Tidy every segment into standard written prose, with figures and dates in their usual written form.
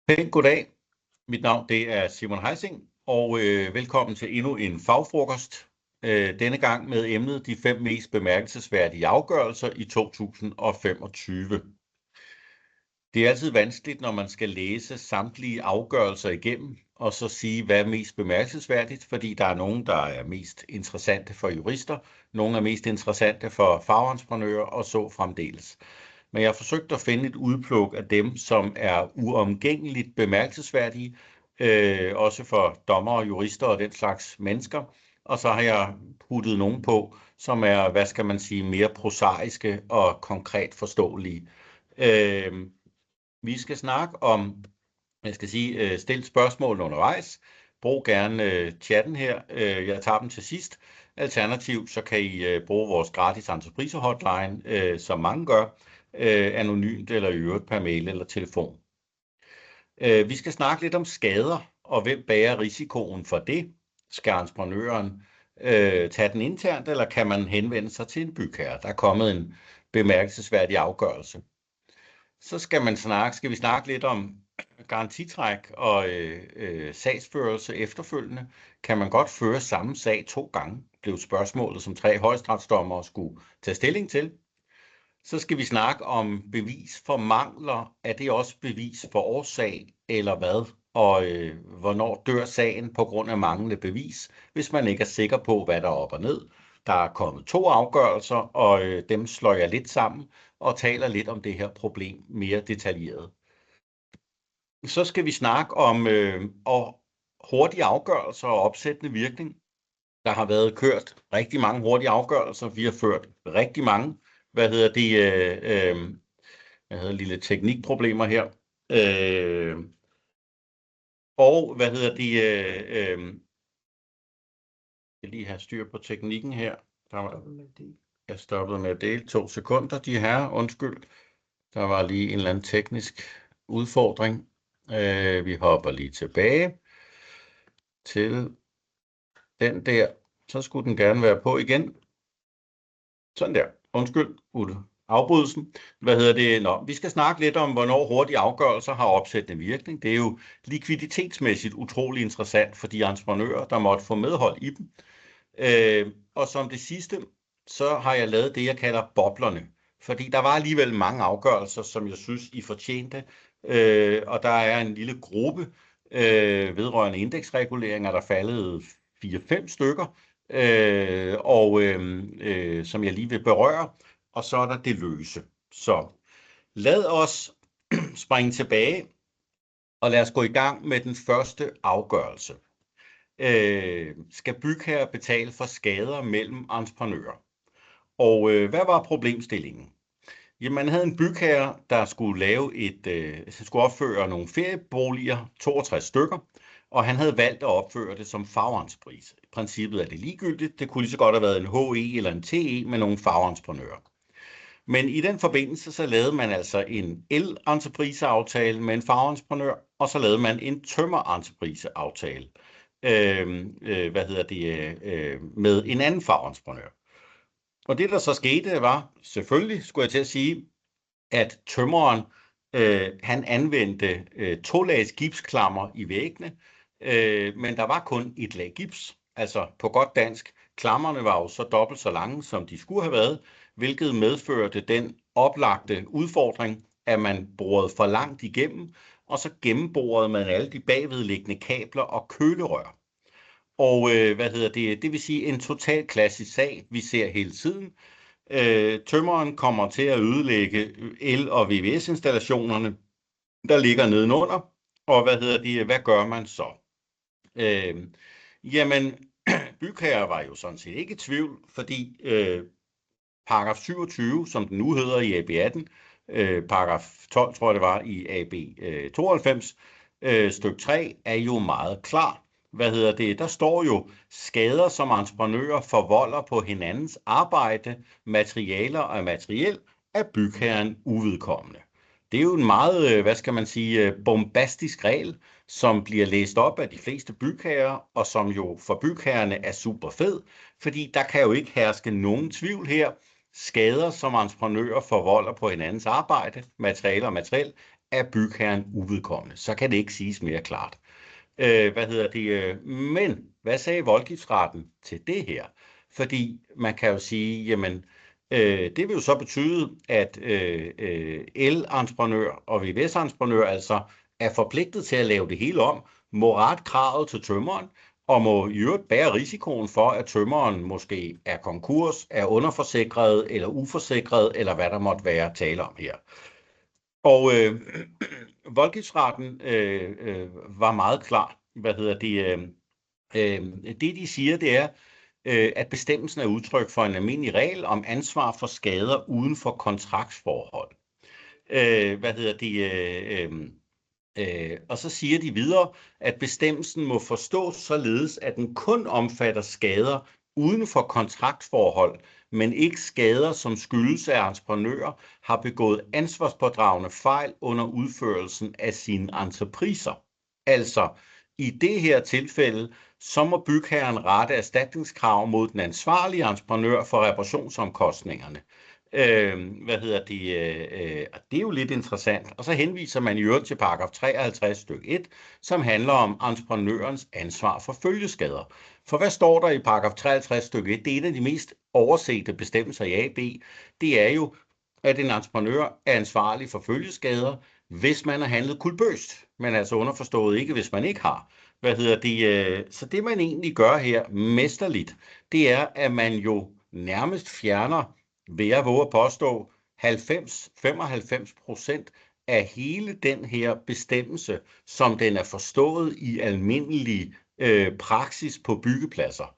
Pænt goddag. Mit navn det er Simon Heising, og velkommen til endnu en fagfrokost. Denne gang med emnet de 5 mest bemærkelsesværdige afgørelser i 2025. Det er altid vanskeligt, når man skal læse samtlige afgørelser igennem, og så sige, hvad er mest bemærkelsesværdigt, fordi der er nogen, der er mest interessante for jurister, nogle er mest interessante for fagentreprenører og så fremdeles. Men jeg har forsøgt at finde et udpluk af dem, som er uomgængeligt bemærkelsesværdige, også for dommere, jurister og den slags mennesker. Og så har jeg puttet nogen på, som er, hvad skal man sige, mere prosaiske og konkret forståelige. Vi skal snakke om, stil spørgsmål undervejs. Brug gerne chatten her. Jeg tager dem til sidst. Alternativt, så kan I bruge vores gratis entreprise-hotline, som mange gør, anonymt eller i øvrigt per mail eller telefon. Vi skal snakke lidt om skader, og hvem bærer risikoen for det? Skal entreprenøren tage den internt, eller kan man henvende sig til en bygherre? Der er kommet en bemærkelsesværdig afgørelse. Så skal vi snakke lidt om garantitræk og sagsførelse efterfølgende. Kan man godt føre samme sag 2 gange? Blev spørgsmålet, som 3 højesteretsdommere skulle tage stilling til. Så skal vi snakke om bevis for mangler. Er det også bevis for årsag, eller hvad? Og hvornår dør sagen på grund af manglende bevis, hvis man ikke er sikker på, hvad der er op og ned. Der er kommet 2 afgørelser, og dem slår jeg lidt sammen og taler lidt om det her problem mere detaljeret. Så skal vi snakke om hurtige afgørelser og opsættende virkning. Der har været kørt rigtig mange hurtige afgørelser. Vi har ført rigtig mange lille teknikproblemer her. Jeg lige have styr på teknikken her. Jeg stoppede med at dele 2 sekunder, de her. Undskyld. Der var lige en eller anden teknisk udfordring. Vi hopper lige tilbage til den der. Så skulle den gerne være på igen. Sådan der. Undskyld, afbrydelsen. Vi skal snakke lidt om, hvornår hurtige afgørelser har opsættende virkning. Det er jo likviditetsmæssigt utrolig interessant for de entreprenører, der måtte få medhold i dem. Og som det sidste, så har jeg lavet det, jeg kalder boblerne. Fordi der var alligevel mange afgørelser, som jeg synes, I fortjente. Og der er en lille gruppe vedrørende indeksreguleringer, der faldet 4-5 stykker, som jeg lige vil berøre. Og så er der det løse. Så lad os springe tilbage, og lad os gå i gang med den første afgørelse. Skal bygherre betale for skader mellem entreprenører? Og hvad var problemstillingen? Jamen, man havde en bygherre, der skulle skulle opføre nogle ferieboliger, 62 stykker, og han havde valgt at opføre det som fagentreprise. I princippet er det ligegyldigt. Det kunne lige så godt have været en HE eller en TE med nogle fagentreprenører. Men i den forbindelse, så lavede man altså en el-entrepriseaftale med en fagentreprenør, og så lavede man en tømmer-entrepriseaftale med en anden fagentreprenør. Og det, der så skete, var selvfølgelig, skulle jeg til at sige, at tømmeren, han anvendte 2 lags gipsklammer i væggene, men der var kun 1 lag gips. Altså på godt dansk, klammerne var jo så dobbelt så lange, som de skulle have været, hvilket medførte den oplagte udfordring, at man borede for langt igennem, og så gennemborede man alle de bagvedliggende kabler og kølerør. Og det vil sige en total klassisk sag, vi ser hele tiden. Tømmeren kommer til at ødelægge el- og VVS-installationerne, der ligger nedenunder. Og hvad gør man så? Bygherre var jo sådan set ikke i tvivl, fordi paragraf 27, som den nu hedder i AB 18, paragraf 12, tror jeg det var, i AB 92, stykke 3, er jo meget klar. Der står jo, skader som entreprenører forvolder på hinandens arbejde, materialer og materiel, er bygherren uvedkommende. Det er jo en meget, bombastisk regel, som bliver læst op af de fleste bygherrer, og som jo for bygherrerne er super fed, fordi der kan jo ikke herske nogen tvivl her. Skader som entreprenører forvolder på hinandens arbejde, materialer og materiel, er bygherren uvedkommende. Så kan det ikke siges mere klart. Men hvad sagde voldgiftsretten til det her? Fordi man kan jo sige, jamen, det vil jo så betyde, at el-entreprenør og VVS-entreprenør altså er forpligtet til at lave det hele om, må rette kravet til tømmeren, og må i øvrigt bære risikoen for, at tømmeren måske er konkurs, er underforsikret eller uforsikret, eller hvad der måtte være tale om her. Og voldgiftsretten var meget klar. Det de siger, det er, at bestemmelsen er udtryk for en almindelig regel om ansvar for skader uden for kontraktsforhold. Og så siger de videre, at bestemmelsen må forstås således, at den kun omfatter skader uden for kontraktforhold, men ikke skader, som skyldes, at entreprenører har begået ansvarspådragende fejl under udførelsen af sine entrepriser. Altså, i det her tilfælde, så må bygherren rette erstatningskrav mod den ansvarlige entreprenør for reparationsomkostningerne. Det er jo lidt interessant. Og så henviser man i øvrigt til paragraf 53 stykke 1, som handler om entreprenørens ansvar for følgeskader. For hvad står der i paragraf 53 stykke 1? Det er en af de mest oversete bestemmelser i AB. Det er jo, at en entreprenør er ansvarlig for følgeskader, hvis man har handlet culpøst, men altså underforstået ikke, hvis man ikke har. Så det man egentlig gør her mesterligt, det er, at man jo nærmest fjerner, vil jeg våge at påstå, 95% af hele den her bestemmelse, som den er forstået i almindelig praksis på byggepladser.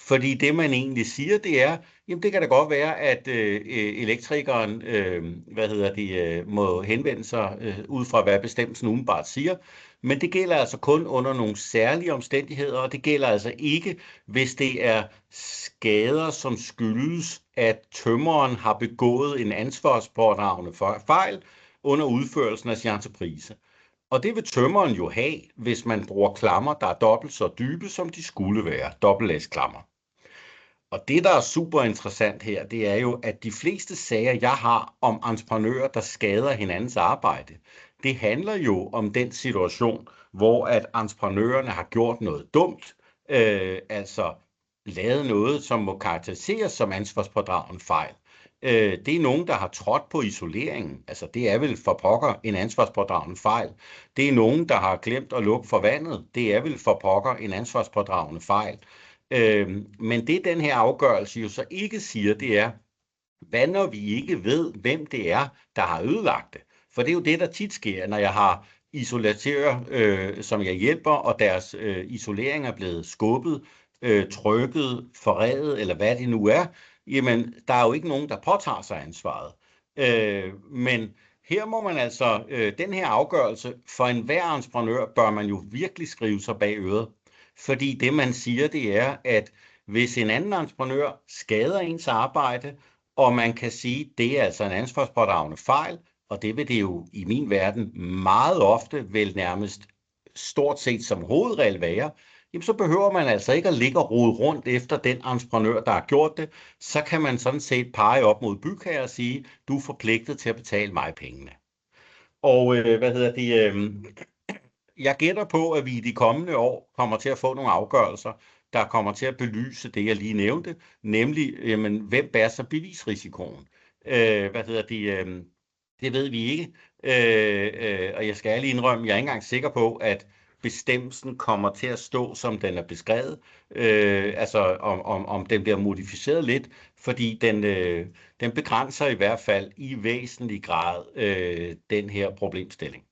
Fordi det, man egentlig siger, det er, jamen det kan da godt være, at elektrikeren må henvende sig ud fra, hvad bestemmelsen umiddelbart siger, men det gælder altså kun under nogle særlige omstændigheder, og det gælder altså ikke, hvis det er skader, som skyldes, at tømmeren har begået en ansvarspådragende fejl under udførelsen af sin entreprise. Og det vil tømmeren jo have, hvis man bruger klammer, der er dobbelt så dybe, som de skulle være, dobbeltlæsklammer. Og det, der er super interessant her, det er jo, at de fleste sager, jeg har om entreprenører, der skader hinandens arbejde, det handler jo om den situation, hvor at entreprenørerne har gjort noget dumt, altså lavet noget, som må karakteriseres som ansvarspådragende fejl. Det er nogen, der har trådt på isoleringen. Altså, det er vel for pokker en ansvarspådragende fejl. Det er nogen, der har glemt at lukke for vandet. Det er vel for pokker en ansvarspådragende fejl. Men det den her afgørelse jo så ikke siger, det er, hvad når vi ikke ved, hvem det er, der har ødelagt det? For det er jo det, der tit sker, når jeg har isolatører, som jeg hjælper, og deres isolering er blevet skubbet, trykket, forrædet, eller hvad det nu er. Jamen, der er jo ikke nogen, der påtager sig ansvaret. Men her må man altså, den her afgørelse, for enhver entreprenør, bør man jo virkelig skrive sig bag øret. Fordi det, man siger, det er, at hvis en anden entreprenør skader ens arbejde, og man kan sige, det er altså en ansvarspådragende fejl, og det vil det jo i min verden meget ofte, vel nærmest stort set som hovedregel være, jamen så behøver man altså ikke at ligge og rode rundt efter den entreprenør, der har gjort det. Så kan man sådan set pege op mod bygherre og sige, du er forpligtet til at betale mig pengene. Og jeg gætter på, at vi i de kommende år kommer til at få nogle afgørelser, der kommer til at belyse det, jeg lige nævnte, nemlig, jamen, hvem bærer så bevisrisikoen? Det ved vi ikke, og jeg skal lige indrømme, jeg er ikke engang sikker på, at bestemmelsen kommer til at stå, som den er beskrevet, om den bliver modificeret lidt, fordi den begrænser i hvert fald i væsentlig grad den her problemstilling.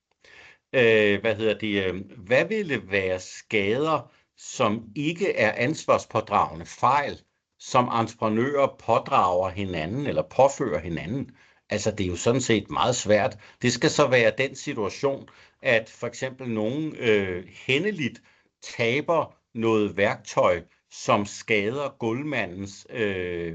Hvad ville være skader, som ikke er ansvarspådragende fejl, som entreprenører pådrager hinanden eller påfører hinanden? Altså, det er jo sådan set meget svært. Det skal så være den situation, at for eksempel nogen hændeligt taber noget værktøj, som skader gulvmandens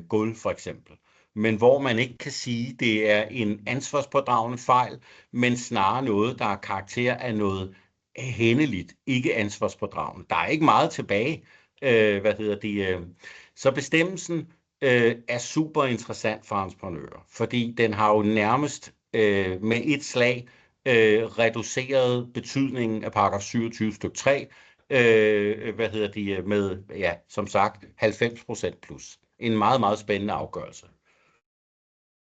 gulv for eksempel. Men hvor man ikke kan sige, det er en ansvarspådragende fejl, men snarere noget, der er karakter af noget hændeligt, ikke ansvarspådragende. Der er ikke meget tilbage. Så bestemmelsen er super interessant for entreprenører, fordi den har jo nærmest med et slag reducerede betydningen af paragraf 27 stykke 3, med, ja, som sagt, 90% plus. En meget, meget spændende afgørelse.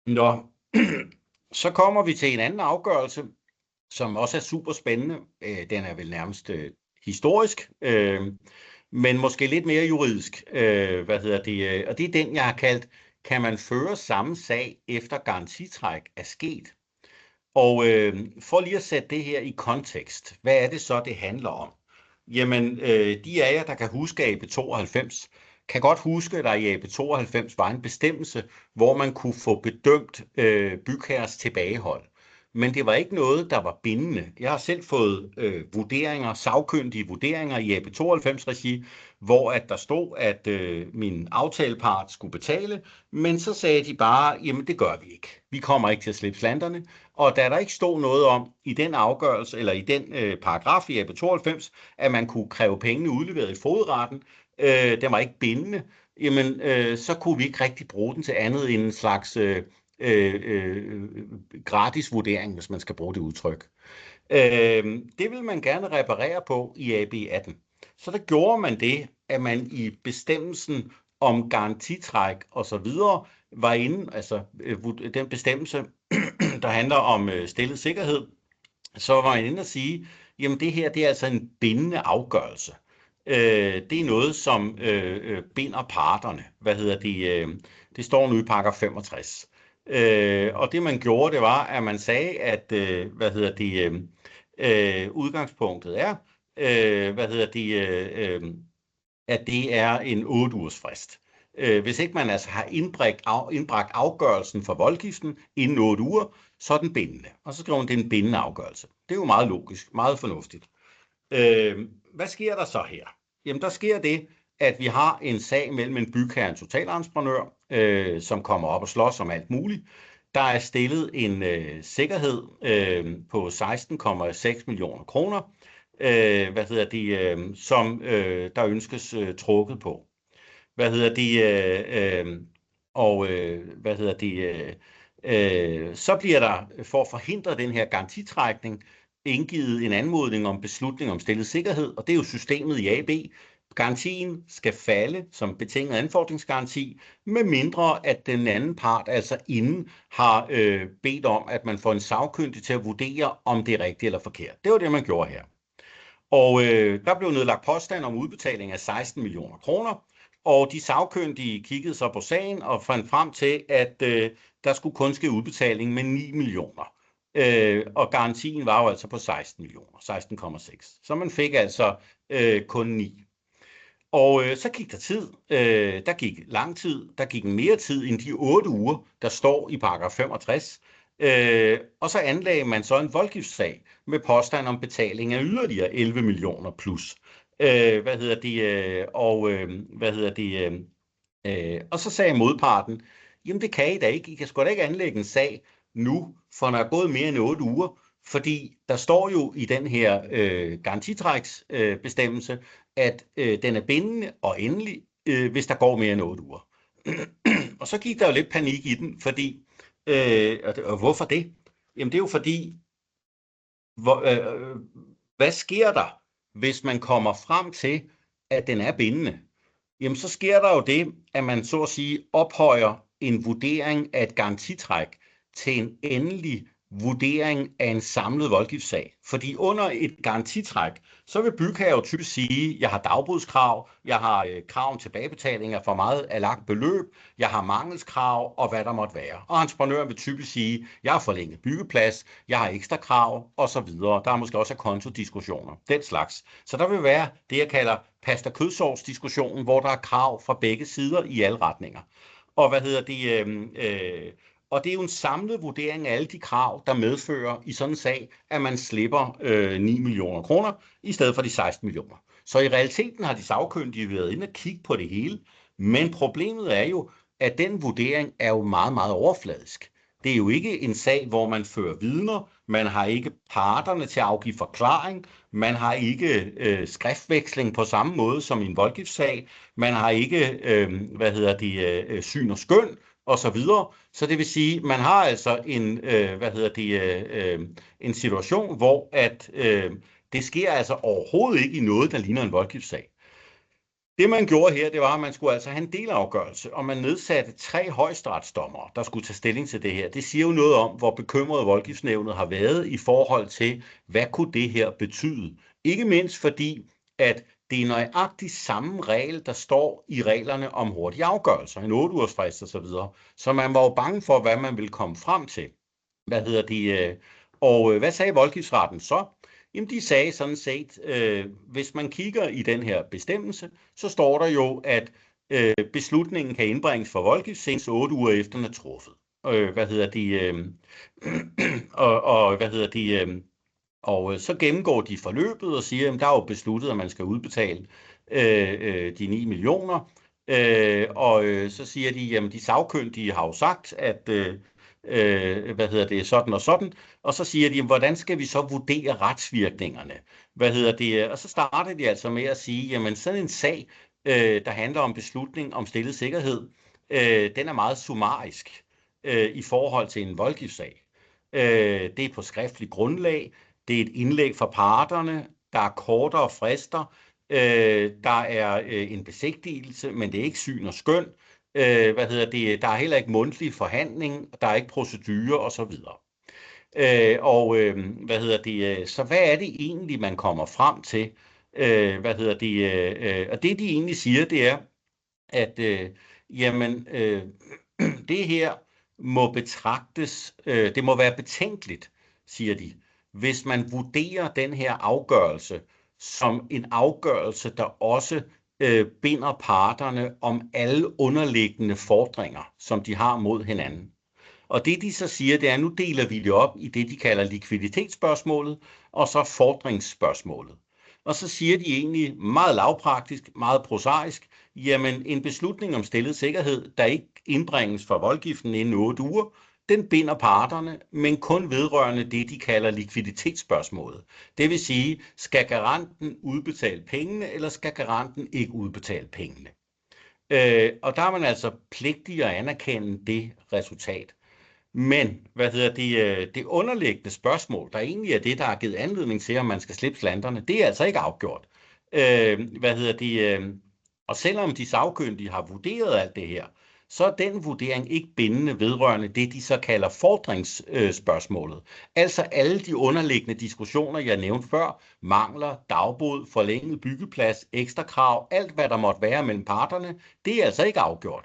Nå, så kommer vi til en anden afgørelse, som også er super spændende. Den er vel nærmest historisk, men måske lidt mere juridisk. Og det er den, jeg har kaldt, kan man føre samme sag efter garantitræk er sket? Og for lige at sætte det her i kontekst, hvad er det så, det handler om? Jamen, de af jer, der kan huske AB 92, kan godt huske, at der i AB 92 var en bestemmelse, hvor man kunne få bedømt bygherres tilbagehold. Men det var ikke noget, der var bindende. Jeg har selv fået vurderinger, sagkyndige vurderinger i AB 92-regi, hvor at der stod, at min aftalepart skulle betale, men så sagde de bare, jamen det gør vi ikke. Vi kommer ikke til at slippe slanterne. Og da der ikke stod noget om i den afgørelse, eller i den paragraf i AB 92, at man kunne kræve pengene udleveret i fogedretten, den var ikke bindende, jamen så kunne vi ikke rigtig bruge den til andet end en slags gratis vurdering, hvis man skal bruge det udtryk. Det vil man gerne reparere på i AB 18. Så der gjorde man det, at man i bestemmelsen om garantitræk og så videre var inde, altså den bestemmelse, der handler om stillet sikkerhed, så var man inde at sige, jamen det her, det er altså en bindende afgørelse. Det er noget, som binder parterne. Det står nu i paragraf 65. Og det man gjorde, det var, at man sagde, at udgangspunktet er, at det er en 8 ugers frist. Hvis ikke man altså har indbragt afgørelsen for voldgiften inden 8 uger, så er den bindende. Og så skriver man, det er en bindende afgørelse. Det er jo meget logisk, meget fornuftigt. Hvad sker der så her? Jamen der sker det, at vi har en sag mellem en bygherre og en totalentreprenør, som kommer op og slås om alt muligt. Der er stillet en sikkerhed på 16,6 millioner kroner, som der ønskes trukket på. Så bliver der, for at forhindre den her garantitrækning, indgivet en anmodning om beslutning om stillet sikkerhed, og det er jo systemet i AB. Garantien skal falde som betinget anfordringsgaranti, med mindre at den anden part altså inden har bedt om, at man får en sagkyndig til at vurdere, om det er rigtigt eller forkert. Det var det, man gjorde her. Og der blev nedlagt påstand om udbetaling af 16 millioner kroner, og de sagkyndige kiggede så på sagen og fandt frem til, at der skulle kun ske udbetaling med 9 millioner. Og garantien var jo altså på 16 millioner, 16,6. Så man fik altså kun 9. Og så gik der tid. Der gik lang tid. Der gik mere tid end de 8 uger, der står i paragraf 65. Og så anlagde man så en voldgiftssag med påstand om betaling af yderligere 11 millioner plus. Og så sagde modparten, jamen det kan I da ikke. I kan sgu da ikke anlægge en sag nu, for der er gået mere end 8 uger, fordi der står jo i den her garantitræksbestemmelse, at den er bindende og endelig, hvis der går mere end 8 uger. Og så gik der jo lidt panik i den, fordi, og hvorfor det? Jamen det er jo fordi, hvad sker der, hvis man kommer frem til, at den er bindende? Jamen så sker der jo det, at man så at sige ophøjer en vurdering af et garantitræk til en endelig vurdering af en samlet voldgiftssag. Fordi under et garantitræk, så vil bygherre jo typisk sige, jeg har dagbrudskrav, jeg har krav om tilbagebetaling af for meget af lagt beløb, jeg har mangelskrav og hvad der måtte være. Og entreprenøren vil typisk sige, jeg har forlænget byggeplads, jeg har ekstra krav osv. Der er måske også kontodiskussioner, den slags. Så der vil være det, jeg kalder pasta-kødsovs-diskussionen, hvor der er krav fra begge sider i alle retninger. Og og det er jo en samlet vurdering af alle de krav, der medfører i sådan en sag, at man slipper 9 millioner kroner i stedet for de 16 millioner. Så i realiteten har de sagkyndige været inde og kigge på det hele, men problemet er jo, at den vurdering er jo meget, meget overfladisk. Det er jo ikke en sag, hvor man fører vidner, man har ikke parterne til at afgive forklaring, man har ikke skriftveksling på samme måde som i en voldgiftssag, man har ikke syn og skøn, og så videre. Så det vil sige, man har altså en situation, hvor det sker altså overhovedet ikke i noget, der ligner en voldgiftssag. Det man gjorde her, det var, at man skulle altså have en delafgørelse, og man nedsatte 3 højesteretsdommere, der skulle tage stilling til det her. Det siger jo noget om, hvor bekymret voldgiftsnævnet har været i forhold til, hvad kunne det her betyde. Ikke mindst fordi, at det er nøjagtigt samme regel, der står i reglerne om hurtige afgørelser, en 8-ugers frist og så videre. Så man var jo bange for, hvad man ville komme frem til. Hvad sagde voldgiftsretten så? Jamen, de sagde sådan set, hvis man kigger i den her bestemmelse, så står der jo, at beslutningen kan indbringes for voldgift senest 8 uger efter den er truffet. Og så gennemgår de forløbet og siger, at der er jo besluttet, at man skal udbetale de 9 millioner. Så siger de, at de sagkyndige har jo sagt, at sådan og sådan. Og så siger de, hvordan skal vi så vurdere retsvirkningerne? Og så starter de altså med at sige, jamen sådan en sag, der handler om beslutning om stillet sikkerhed, den er meget summarisk i forhold til en voldgiftssag. Det er på skriftlig grundlag, det er et indlæg fra parterne, der er kortere frister, der er en besigtigelse, men det er ikke syn og skøn. Der er heller ikke mundtlig forhandling, der er ikke procedure og så videre. Så hvad er det egentlig, man kommer frem til? Og det de egentlig siger, det er, at det her må betragtes, det må være betænkeligt, siger de, hvis man vurderer den her afgørelse som en afgørelse, der også binder parterne om alle underliggende fordringer, som de har mod hinanden. Og det de så siger, det er, nu deler vi det op i det, de kalder likviditetsspørgsmålet, og så fordringsspørgsmålet. Og så siger de egentlig meget lavpraktisk, meget prosaisk, jamen en beslutning om stillet sikkerhed, der ikke indbringes for voldgiften inden 8 uger, den binder parterne, men kun vedrørende det, de kalder likviditetsspørgsmålet. Det vil sige, skal garanten udbetale pengene, eller skal garanten ikke udbetale pengene? Og der er man altså pligtig at anerkende det resultat. Men det underliggende spørgsmål, der egentlig er det, der har givet anledning til, om man skal slippe slanterne, det er altså ikke afgjort. Og selvom de sagkyndige har vurderet alt det her, så er den vurdering ikke bindende vedrørende det, de så kalder fordringsspørgsmålet. Altså alle de underliggende diskussioner, jeg nævnte før, mangler, dagbod, forlænget byggeplads, ekstra krav, alt hvad der måtte være mellem parterne, det er altså ikke afgjort.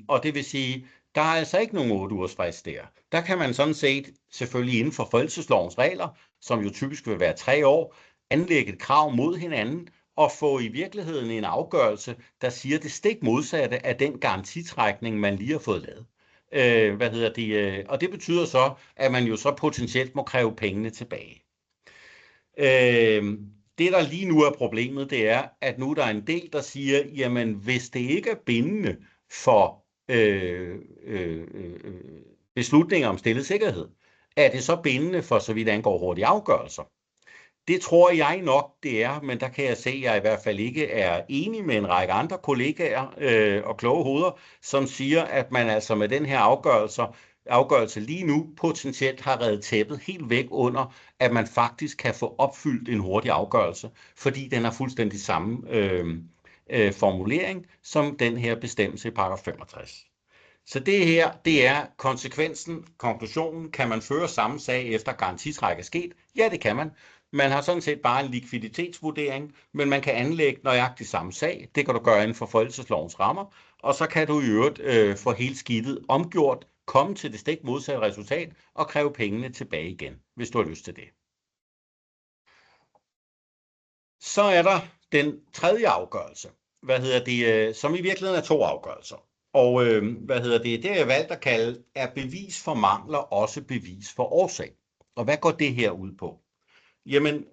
Og det vil sige, der er altså ikke nogen 8 ugers frist der. Der kan man sådan set, selvfølgelig inden for forældelseslovens regler, som jo typisk vil være 3 år, anlægge et krav mod hinanden, og få i virkeligheden en afgørelse, der siger det stik modsatte af den garantitrækning, man lige har fået lavet. Og det betyder så, at man jo så potentielt må kræve pengene tilbage. Det, der lige nu er problemet, det er, at nu der er en del, der siger, jamen hvis det ikke er bindende for beslutninger om stillet sikkerhed, er det så bindende for så vidt angår hurtige afgørelser? Det tror jeg nok, det er, men der kan jeg se, at jeg i hvert fald ikke er enig med en række andre kollegaer og kloge hoveder, som siger, at man altså med den her afgørelse lige nu potentielt har reddet tæppet helt væk under, at man faktisk kan få opfyldt en hurtig afgørelse, fordi den har fuldstændig samme formulering som den her bestemmelse i paragraf 65. Så det her, det er konsekvensen, konklusionen. Kan man føre samme sag efter garantitræk er sket? Ja, det kan man. Man har sådan set bare en likviditetsvurdering, men man kan anlægge nøjagtigt samme sag. Det kan du gøre inden for forældelseslovens rammer, og så kan du i øvrigt få hele skidtet omgjort, komme til det stik modsatte resultat og kræve pengene tilbage igen, hvis du har lyst til det. Så er der den tredje afgørelse, som i virkeligheden er 2 afgørelser. Og det er jeg valgt at kalde, er bevis for mangler også bevis for årsag. Og hvad går det her ud på? Jamen,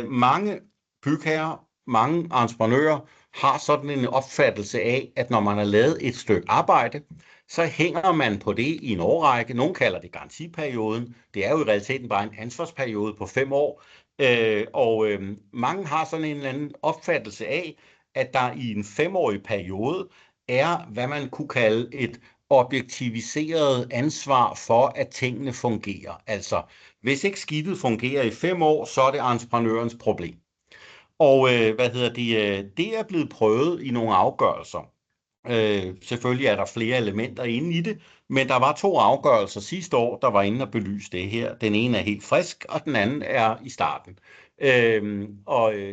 mange bygherrer, mange entreprenører har sådan en opfattelse af, at når man har lavet et stykke arbejde, så hænger man på det i en årrække. Nogle kalder det garantiperioden. Det er jo i realiteten bare en ansvarsperiode på 5 år. Mange har sådan en eller anden opfattelse af, at der i en 5-årig periode er, hvad man kunne kalde et objektiviseret ansvar for, at tingene fungerer. Altså, hvis ikke skidtet fungerer i 5 år, så er det entreprenørens problem. Og det er blevet prøvet i nogle afgørelser. Selvfølgelig er der flere elementer inde i det, men der var 2 afgørelser sidste år, der var inde og belyse det her. Den ene er helt frisk, og den anden er i starten.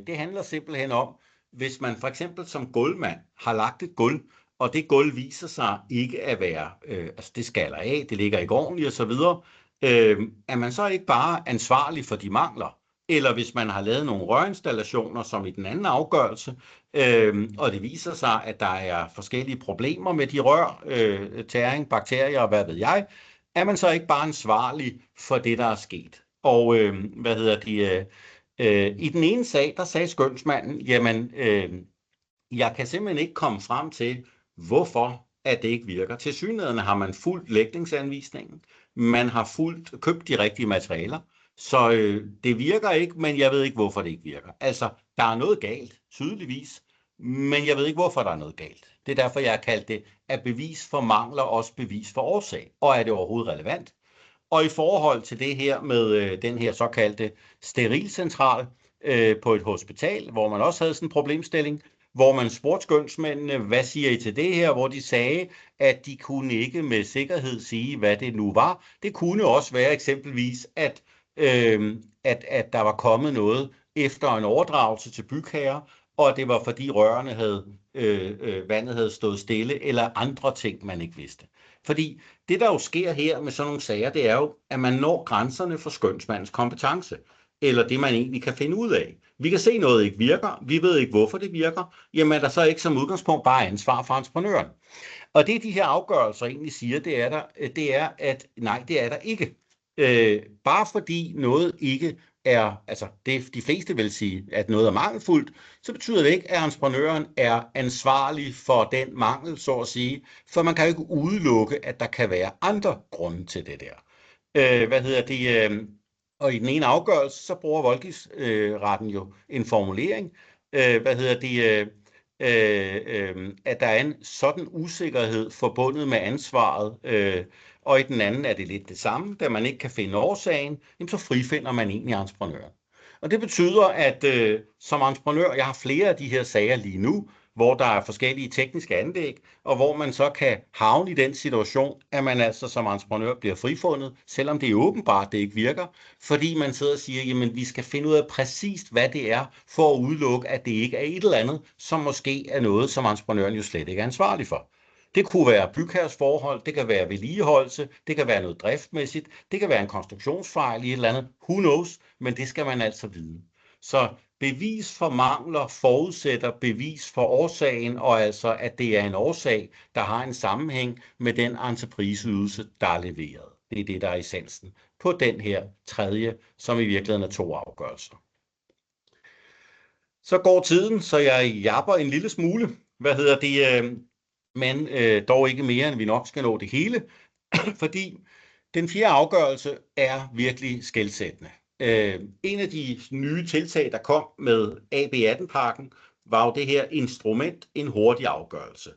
Det handler simpelthen om, hvis man for eksempel som gulvmand har lagt et gulv, og det gulv viser sig ikke at være, altså det skaller af, det ligger ikke ordentligt osv., er man så ikke bare ansvarlig for de mangler? Eller hvis man har lavet nogle rørinstallationer, som i den anden afgørelse, og det viser sig, at der er forskellige problemer med de rør, tæring, bakterier og hvad ved jeg, er man så ikke bare ansvarlig for det, der er sket? Og i den ene sag, der sagde skønsmanden, jamen, jeg kan simpelthen ikke komme frem til, hvorfor at det ikke virker. Tilsyneladende har man fulgt lægningsanvisningen, man har købt de rigtige materialer, så det virker ikke, men jeg ved ikke, hvorfor det ikke virker. Altså, der er noget galt, tydeligvis, men jeg ved ikke, hvorfor der er noget galt. Det er derfor, jeg har kaldt det, at bevis for mangler også bevis for årsag. Og er det overhovedet relevant? Og i forhold til det her med den her såkaldte sterilcentral på et hospital, hvor man også havde sådan en problemstilling, hvor man spurgte skønsmændene, hvad siger I til det her, hvor de sagde, at de kunne ikke med sikkerhed sige, hvad det nu var. Det kunne også være eksempelvis, at der var kommet noget efter en overdragelse til bygherrer, og det var fordi vandet havde stået stille, eller andre ting, man ikke vidste. Fordi det, der jo sker her med sådan nogle sager, det er jo, at man når grænserne for skønsmandens kompetence, eller det, man egentlig kan finde ud af. Vi kan se noget ikke virker, vi ved ikke, hvorfor det virker, jamen er der så ikke som udgangspunkt bare ansvar for entreprenøren. Og det, de her afgørelser egentlig siger, det er, at nej, det er der ikke. Bare fordi noget ikke er, altså det de fleste vil sige, at noget er mangelfuldt, så betyder det ikke, at entreprenøren er ansvarlig for den mangel, så at sige, for man kan jo ikke udelukke, at der kan være andre grunde til det der. Og i den ene afgørelse, så bruger voldgiftsretten jo en formulering, at der er en sådan usikkerhed forbundet med ansvaret, og i den anden er det lidt det samme, da man ikke kan finde årsagen, så frifinder man egentlig entreprenøren. Og det betyder, at som entreprenør, jeg har flere af de her sager lige nu, hvor der er forskellige tekniske anlæg, og hvor man så kan havne i den situation, at man altså som entreprenør bliver frifundet, selvom det er åbenbart, det ikke virker, fordi man sidder og siger, jamen vi skal finde ud af præcist, hvad det er, for at udelukke, at det ikke er et eller andet, som måske er noget, som entreprenøren jo slet ikke er ansvarlig for. Det kunne være bygherresforhold, det kan være vedligeholdelse, det kan være noget driftmæssigt, det kan være en konstruktionsfejl i et eller andet, who knows, men det skal man altså vide. Så bevis for mangler forudsætter bevis for årsagen, og altså at det er en årsag, der har en sammenhæng med den entrepriseydelse, der er leveret. Det er det, der er essensen på den her tredje, som i virkeligheden er 2 afgørelser. Så går tiden, så jeg japper en lille smule. Men dog ikke mere, end vi nok skal nå det hele, fordi den 4. afgørelse er virkelig skelsættende. En af de nye tiltag, der kom med AB18-pakken, var jo det her instrument, en hurtig afgørelse.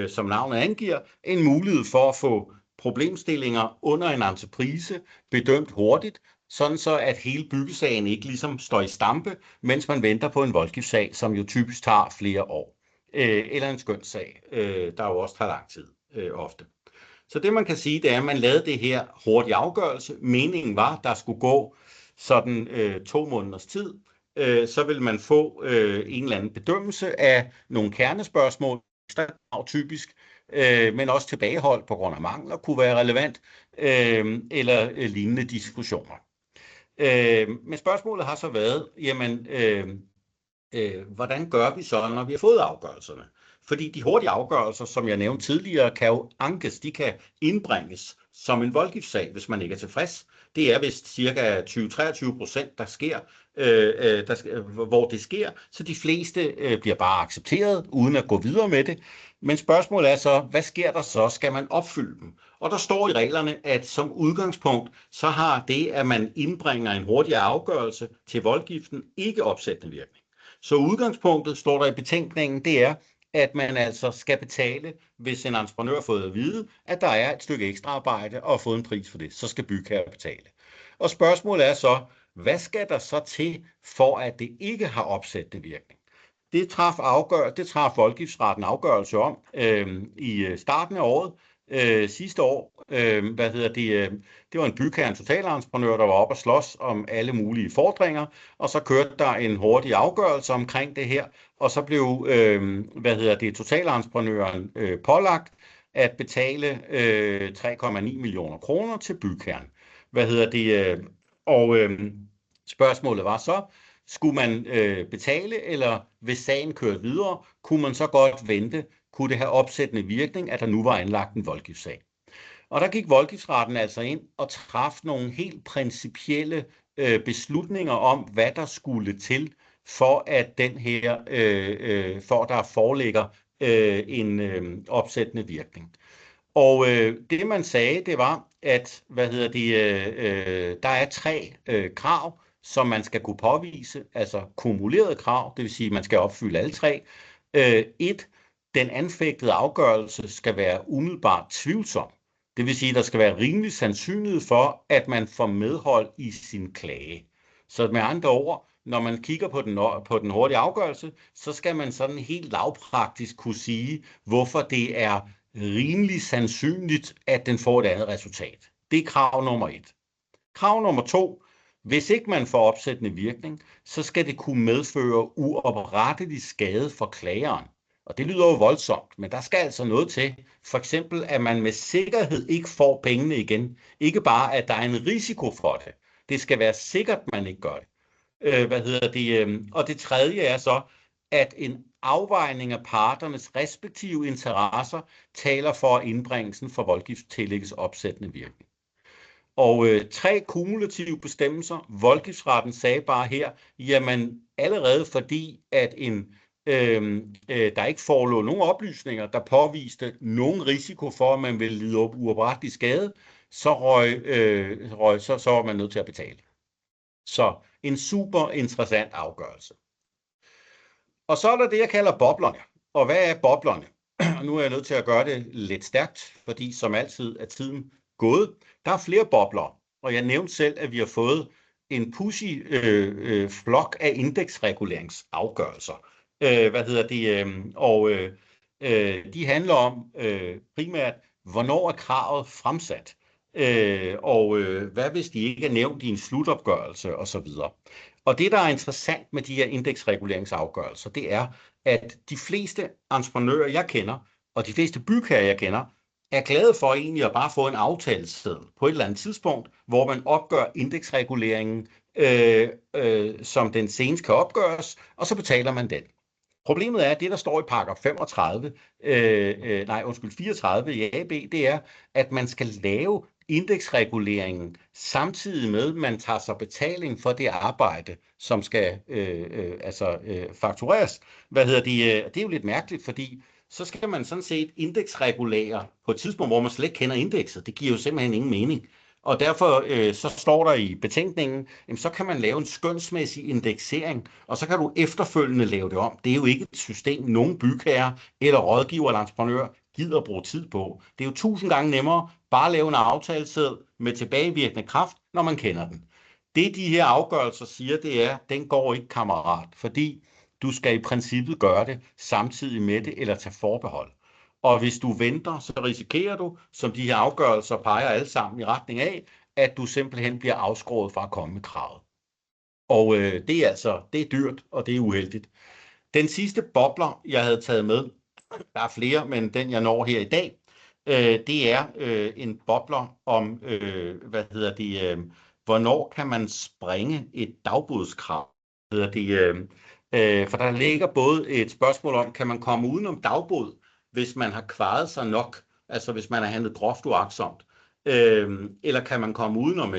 Som navnet angiver, en mulighed for at få problemstillinger under en entreprise bedømt hurtigt, sådan så at hele byggesagen ikke ligesom står i stampe, mens man venter på en voldgiftssag, som jo typisk tager flere år. Eller en skønssag, der jo også tager lang tid ofte. Så det man kan sige, det er, at man lavede det her hurtige afgørelse. Meningen var, at der skulle gå sådan 2 måneders tid. Så vil man få en eller anden bedømmelse af nogle kernespørgsmål, typisk, men også tilbagehold på grund af mangler kunne være relevant, eller lignende diskussioner. Men spørgsmålet har så været, jamen, hvordan gør vi så, når vi har fået afgørelserne? Fordi de hurtige afgørelser, som jeg nævnte tidligere, kan jo ankes, de kan indbringes som en voldgiftssag, hvis man ikke er tilfreds. Det er vist cirka 20-23%, der sker, hvor det sker, så de fleste bliver bare accepteret, uden at gå videre med det. Men spørgsmålet er så, hvad sker der så? Skal man opfylde dem? Og der står i reglerne, at som udgangspunkt, så har det, at man indbringer en hurtigere afgørelse til voldgiften, ikke opsættende virkning. Så udgangspunktet, står der i betænkningen, det er, at man altså skal betale, hvis en entreprenør har fået at vide, at der er et stykke ekstra arbejde og har fået en pris for det, så skal bygherre betale. Og spørgsmålet er så, hvad skal der så til, for at det ikke har opsættende virkning? Det traf voldgiftsretten afgørelse om i starten af året, sidste år. Det var en bygherre, en totalentreprenør, der var oppe og slås om alle mulige fordringer, og så kørte der en hurtig afgørelse omkring det her, og så blev totalentreprenøren pålagt at betale 3,9 millioner kroner til bygherren. Spørgsmålet var så, skulle man betale, eller hvis sagen kørte videre, kunne man så godt vente, kunne det have opsættende virkning, at der nu var anlagt en voldgiftssag. Og der gik voldgiftsretten altså ind og traf nogle helt principielle beslutninger om, hvad der skulle til, for at for der foreligger en opsættende virkning. Og det man sagde, det var, at der er 3 krav, som man skal kunne påvise, altså kumulerede krav, det vil sige, at man skal opfylde alle 3. 1. Den anfægtede afgørelse skal være umiddelbart tvivlsom. Det vil sige, at der skal være rimelig sandsynlighed for, at man får medhold i sin klage. Så med andre ord, når man kigger på den hurtige afgørelse, så skal man sådan helt lavpraktisk kunne sige, hvorfor det er rimelig sandsynligt, at den får et andet resultat. Det er krav nummer 1. Krav nummer 2. Hvis ikke man får opsættende virkning, så skal det kunne medføre uoprettelig skade for klageren. Og det lyder jo voldsomt, men der skal altså noget til. For eksempel, at man med sikkerhed ikke får pengene igen. Ikke bare, at der er en risiko for det. Det skal være sikkert, at man ikke gør det. Og det tredje er så, at en afvejning af parternes respektive interesser taler for, at indbringelsen for voldgift tillægges opsættende virkning. Og 3 kumulative bestemmelser. Voldgiftsretten sagde bare her, jamen allerede fordi, at der ikke forelå nogen oplysninger, der påviste nogen risiko for, at man ville lide uoprettelig skade, så var man nødt til at betale. Så en super interessant afgørelse. Og så er der det, jeg kalder boblerne. Og hvad er boblerne? Og nu er jeg nødt til at gøre det lidt stærkt, fordi som altid er tiden gået. Der er flere bobler, og jeg nævnte selv, at vi har fået en pudsig flok af indeksreguleringsafgørelser. De handler om primært, hvornår er kravet fremsat, hvad hvis de ikke er nævnt i en slutopgørelse osv. Og det, der er interessant med de her indeksreguleringsafgørelser, det er, at de fleste entreprenører, jeg kender, og de fleste bygherrer, jeg kender, er glade for egentlig at bare få en aftaleseddel på et eller andet tidspunkt, hvor man opgør indeksreguleringen, som den senest kan opgøres, og så betaler man den. Problemet er, at det, der står i paragraf 34 i AB, det er, at man skal lave indeksreguleringen samtidig med, at man tager sig betaling for det arbejde, som skal faktureres. Det er jo lidt mærkeligt, fordi så skal man sådan set indeksregulere på et tidspunkt, hvor man slet ikke kender indekset. Det giver jo simpelthen ingen mening. Og derfor så står der i betænkningen, så kan man lave en skønsmæssig indeksering, og så kan du efterfølgende lave det om. Det er jo ikke et system, nogen bygherre eller rådgiver eller entreprenør gider at bruge tid på. Det er jo 1000 gange nemmere bare at lave en aftaleseddel med tilbagevirkende kraft, når man kender den. Det de her afgørelser siger, det er, den går ikke, kammerat, fordi du skal i princippet gøre det samtidig med det eller tage forbehold. Og hvis du venter, så risikerer du, som de her afgørelser peger alle sammen i retning af, at du simpelthen bliver afskåret fra at komme med kravet. Og det er dyrt, og det er uheldigt. Den sidste bobler, jeg havde taget med, der er flere, men den jeg når her i dag, det er en bobler om, hvornår kan man springe et dagbodskrav. For der ligger både et spørgsmål om, kan man komme udenom dagbod, hvis man har kvaret sig nok, altså hvis man har handlet groft uagtsomt, eller kan man komme udenom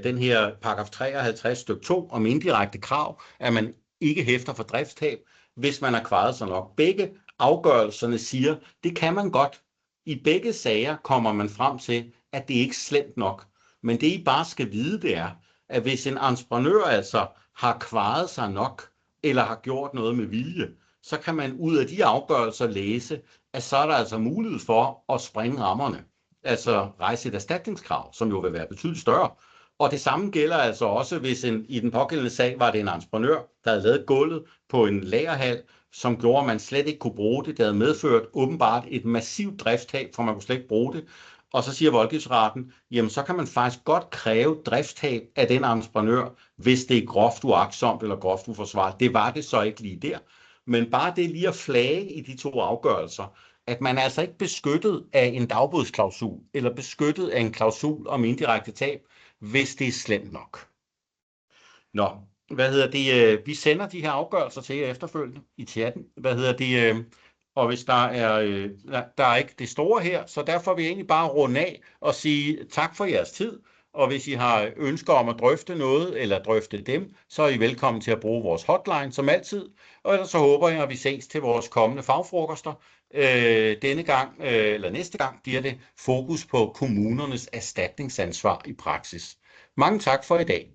den her paragraf 53 stykke 2 om indirekte krav, at man ikke hæfter for driftstab, hvis man har kvaret sig nok. Begge afgørelserne siger, det kan man godt. I begge sager kommer man frem til, at det ikke er slemt nok. Men det I bare skal vide, det er, at hvis en entreprenør altså har kvaret sig nok, eller har gjort noget med vilje, så kan man ud af de afgørelser læse, at så er der altså mulighed for at springe rammerne. Altså rejse et erstatningskrav, som jo vil være betydeligt større. Og det samme gælder altså også, hvis i den pågældende sag var det en entreprenør, der havde lavet gulvet på en lagerhal, som gjorde, at man slet ikke kunne bruge det. Det havde medført åbenbart et massivt driftstab, for man kunne slet ikke bruge det. Og så siger voldgiftsretten, jamen så kan man faktisk godt kræve driftstab af den entreprenør, hvis det er groft uagtsomt eller groft uforsvarligt. Det var det så ikke lige der. Men bare det lige at flage i de to afgørelser, at man er altså ikke beskyttet af en dagbodsklausul, eller beskyttet af en klausul om indirekte tab, hvis det er slemt nok. Nå, vi sender de her afgørelser til jer efterfølgende i chatten. Og hvis der er ikke det store her, så derfor vil jeg egentlig bare runde af og sige tak for jeres tid. Og hvis I har ønsker om at drøfte noget eller drøfte dem, så er I velkommen til at bruge vores hotline som altid. Og ellers så håber jeg, at vi ses til vores kommende fagfrokoster. Denne gang, eller næste gang, bliver det fokus på kommunernes erstatningsansvar i praksis. Mange tak for i dag.